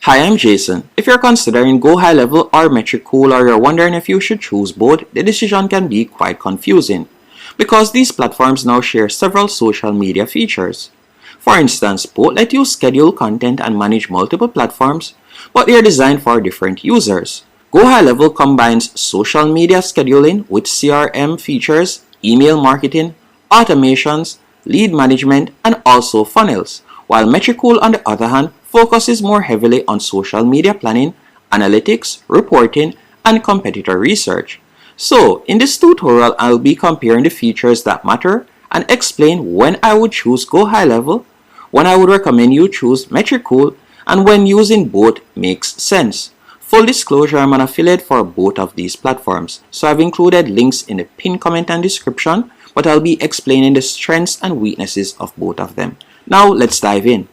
Hi, I'm Jason. If you're considering GoHighLevel or Metricool or you're wondering if you should choose both, the decision can be quite confusing because these platforms now share several social media features. For instance, both let you schedule content and manage multiple platforms, but they are designed for different users. GoHighLevel combines social media scheduling with CRM features, email marketing, automations, lead management, and also funnels, while Metricool, on the other hand, focuses more heavily on social media planning, analytics, reporting, and competitor research. So, in this tutorial, I'll be comparing the features that matter and explain when I would choose GoHighLevel, when I would recommend you choose Metricool, and when using both makes sense. Full disclosure, I'm an affiliate for both of these platforms, so I've included links in the pinned comment and description, but I'll be explaining the strengths and weaknesses of both of them. Now let's dive in.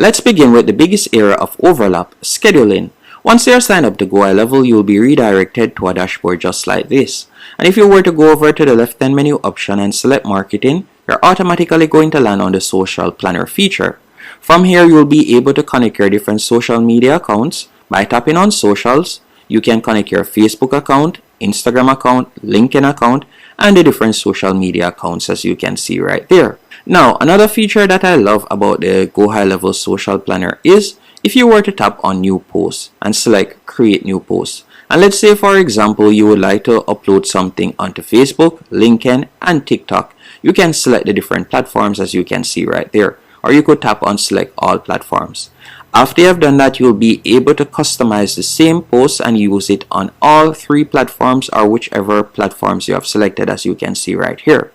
Let's begin with the biggest area of overlap, scheduling. Once you're signed up to GoHighLevel, you'll be redirected to a dashboard just like this. And if you were to go over to the left-hand menu option and select marketing, you're automatically going to land on the social planner feature. From here, you'll be able to connect your different social media accounts. By tapping on socials, you can connect your Facebook account, Instagram account, LinkedIn account, and the different social media accounts as you can see right there. Now, another feature that I love about the GoHighLevel Social Planner is if you were to tap on New Post and select Create New Post. And let's say, for example, you would like to upload something onto Facebook, LinkedIn, and TikTok. You can select the different platforms as you can see right there. Or you could tap on Select All Platforms. After you have done that, you'll be able to customize the same post and use it on all three platforms or whichever platforms you have selected as you can see right here.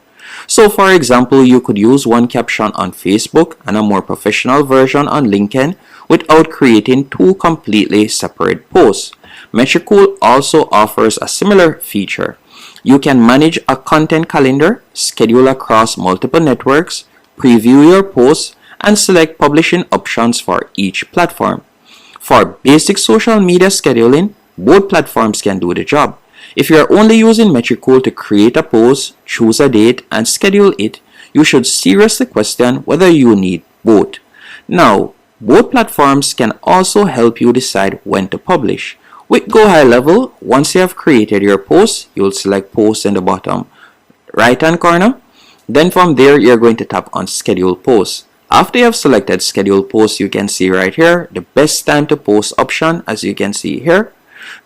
So for example, you could use one caption on Facebook and a more professional version on LinkedIn without creating two completely separate posts. Metricool also offers a similar feature. You can manage a content calendar, schedule across multiple networks, preview your posts, and select publishing options for each platform. For basic social media scheduling, both platforms can do the job. If you are only using Metricool to create a post, choose a date, and schedule it, you should seriously question whether you need both. Now, both platforms can also help you decide when to publish. With GoHighLevel, once you have created your post, you'll select Post in the bottom right-hand corner. Then from there, you're going to tap on Schedule Post. After you have selected Schedule Post, you can see right here the best time to post option as you can see here.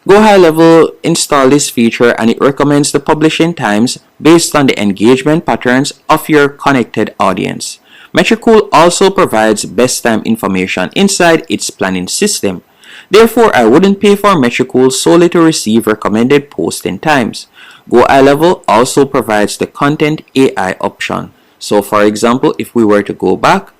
GoHighLevel installed this feature and it recommends the publishing times based on the engagement patterns of your connected audience. Metricool also provides best time information inside its planning system. Therefore, I wouldn't pay for Metricool solely to receive recommended posting times. GoHighLevel also provides the Content AI option. So for example, if we were to go back,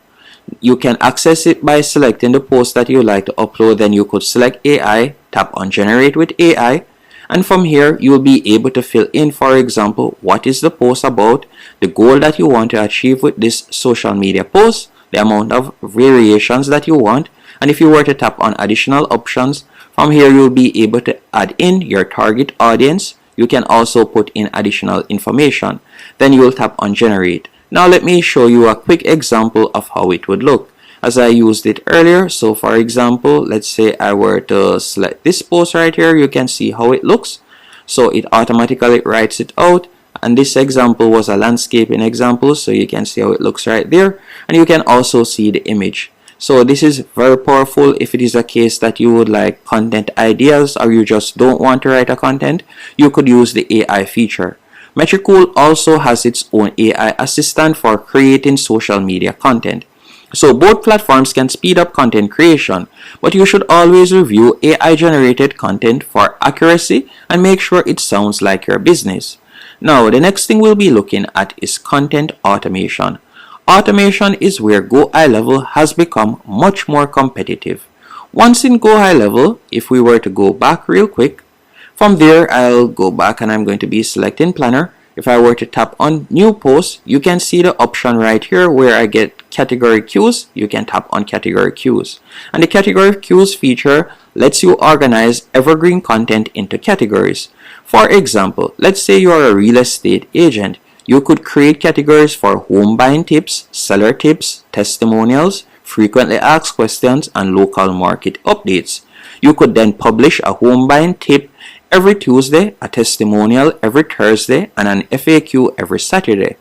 you can access it by selecting the post that you like to upload. Then you could select AI, tap on Generate with AI, and from here you will be able to fill in, for example, what is the post about, the goal that you want to achieve with this social media post, the amount of variations that you want, and if you were to tap on additional options, from here you'll be able to add in your target audience. You can also put in additional information. Then you will tap on Generate. Now let me show you a quick example of how it would look as I used it earlier. So for example, let's say I were to select this post right here, you can see how it looks. So it automatically writes it out, and this example was a landscaping example, so you can see how it looks right there, and you can also see the image. So this is very powerful if it is a case that you would like content ideas or you just don't want to write a content. You could use the AI feature. Metricool also has its own AI assistant for creating social media content. So both platforms can speed up content creation, but you should always review AI generated content for accuracy and make sure it sounds like your business. Now, the next thing we'll be looking at is content automation. Automation is where GoHighLevel has become much more competitive. Once in GoHighLevel, if we were to go back real quick, from there, I'll go back and I'm going to be selecting Planner. If I were to tap on New Post, you can see the option right here where I get Category Queues. You can tap on Category Queues. And the Category Queues feature lets you organize evergreen content into categories. For example, let's say you are a real estate agent. You could create categories for home buying tips, seller tips, testimonials, frequently asked questions, and local market updates. You could then publish a home buying tip every Tuesday, a testimonial every Thursday, and an FAQ every Saturday.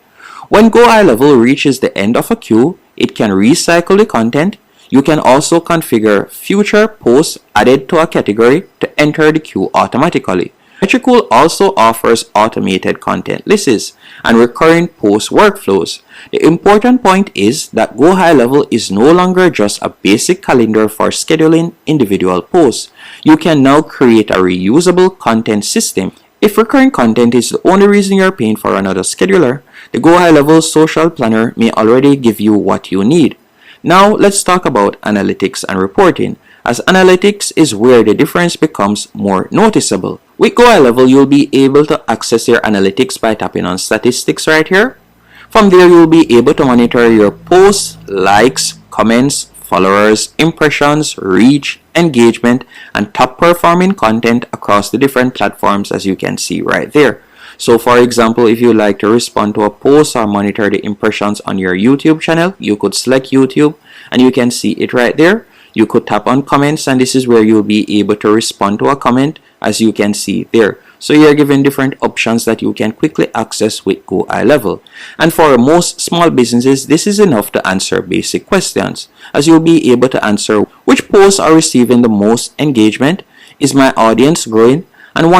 When GoHighLevel reaches the end of a queue, it can recycle the content. You can also configure future posts added to a category to enter the queue automatically. Metricool also offers automated content lists and recurring post workflows. The important point is that GoHighLevel is no longer just a basic calendar for scheduling individual posts. You can now create a reusable content system. If recurring content is the only reason you're paying for another scheduler, the GoHighLevel Social Planner may already give you what you need. Now let's talk about analytics and reporting, as analytics is where the difference becomes more noticeable. With GoHighLevel, you'll be able to access your analytics by tapping on statistics right here. From there, you'll be able to monitor your posts, likes, comments, followers, impressions, reach, engagement, and top performing content across the different platforms, as you can see right there. So for example, if you like to respond to a post or monitor the impressions on your YouTube channel, you could select YouTube and you can see it right there. You could tap on comments, and this is where you'll be able to respond to a comment, as you can see there. So you're given different options that you can quickly access with GoHighLevel. And for most small businesses, this is enough to answer basic questions, as you'll be able to answer which posts are receiving the most engagement, is my audience growing, and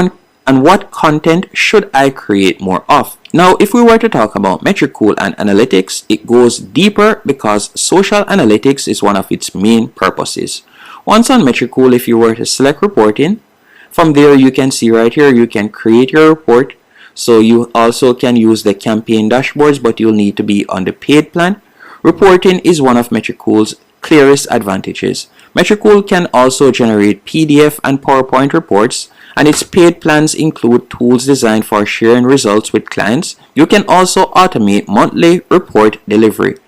what content should I create more of. Now, if we were to talk about Metricool and analytics, it goes deeper because social analytics is one of its main purposes. Once on Metricool, if you were to select reporting, from there you can see right here, you can create your report. So you also can use the campaign dashboards, but you'll need to be on the paid plan. Reporting is one of Metricool's clearest advantages. Metricool can also generate PDF and PowerPoint reports, and its paid plans include tools designed for sharing results with clients. You can also automate monthly report delivery.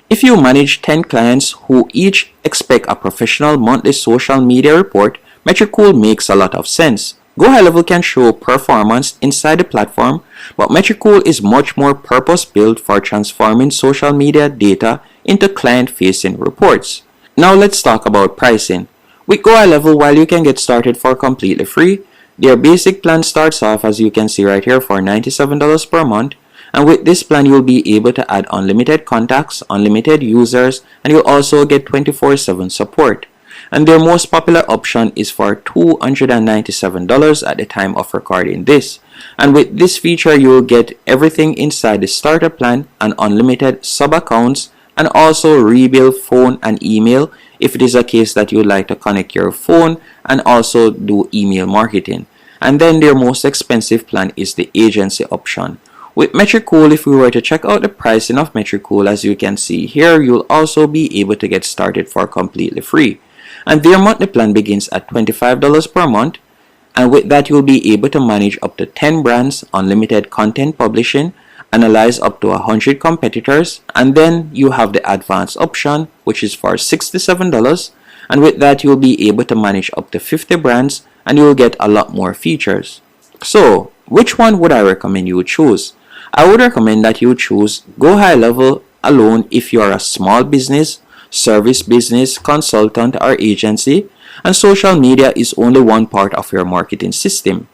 If you manage 10 clients who each expect a professional monthly social media report, Metricool makes a lot of sense. GoHighLevel can show performance inside the platform, but Metricool is much more purpose-built for transforming social media data into client-facing reports. Now let's talk about pricing. With GoHighLevel, while you can get started for completely free, their basic plan starts off, as you can see right here, for $97 per month. And with this plan, you'll be able to add unlimited contacts, unlimited users, and you'll also get 24/7 support. And their most popular option is for $297 at the time of recording this. And with this feature, you'll get everything inside the starter plan and unlimited sub-accounts, and also rebuild phone and email if it is a case that you'd like to connect your phone and also do email marketing. And then their most expensive plan is the agency option. With Metricool, if we were to check out the pricing of Metricool, as you can see here, you'll also be able to get started for completely free. And their monthly plan begins at $25 per month. And with that, you'll be able to manage up to 10 brands, unlimited content publishing, analyze up to 100 competitors, and then you have the advanced option, which is for $67. And with that, you'll be able to manage up to 50 brands, and you'll get a lot more features. So, which one would I recommend you choose? I would recommend that you choose GoHighLevel alone if you are a small business, service business, consultant, or agency, and social media is only one part of your marketing system.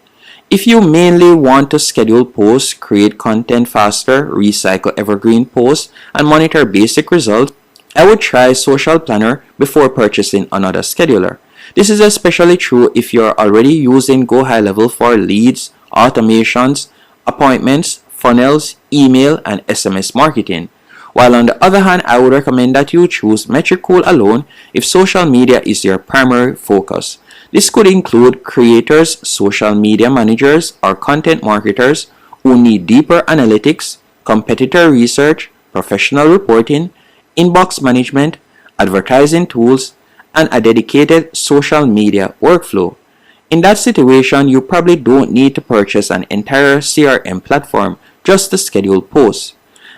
If you mainly want to schedule posts, create content faster, recycle evergreen posts, and monitor basic results, I would try Social Planner before purchasing another scheduler. This is especially true if you're already using GoHighLevel for leads, automations, appointments, funnels, email, and SMS marketing. While on the other hand, I would recommend that you choose Metricool alone if social media is your primary focus. This could include creators, social media managers, or content marketers who need deeper analytics, competitor research, professional reporting, inbox management, advertising tools, and a dedicated social media workflow. In that situation, you probably don't need to purchase an entire CRM platform just to schedule posts.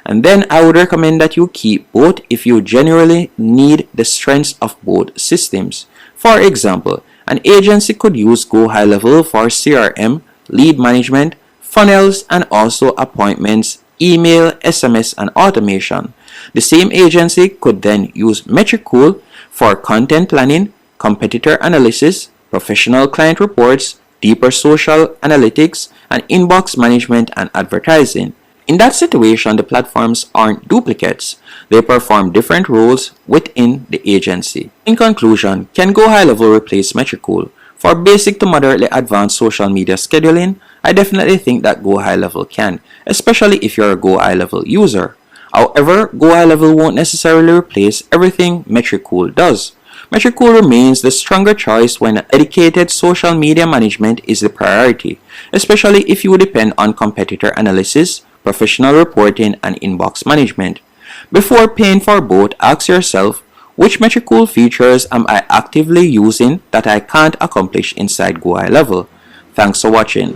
And then I would recommend that you keep both if you genuinely need the strengths of both systems. For example, an agency could use GoHighLevel for CRM, lead management, funnels, and also appointments, email, SMS, and automation. The same agency could then use Metricool for content planning, competitor analysis, professional client reports, deeper social analytics, and inbox management and advertising. In that situation, the platforms aren't duplicates. They perform different roles within the agency. In conclusion, can GoHighLevel replace Metricool? For basic to moderately advanced social media scheduling, I definitely think that GoHighLevel can, especially if you're a GoHighLevel user. However, GoHighLevel won't necessarily replace everything Metricool does. Metricool remains the stronger choice when dedicated social media management is the priority, especially if you depend on competitor analysis, professional reporting, and inbox management. Before paying for both, ask yourself, which Metricool features am I actively using that I can't accomplish inside GoHighLevel? Thanks for watching.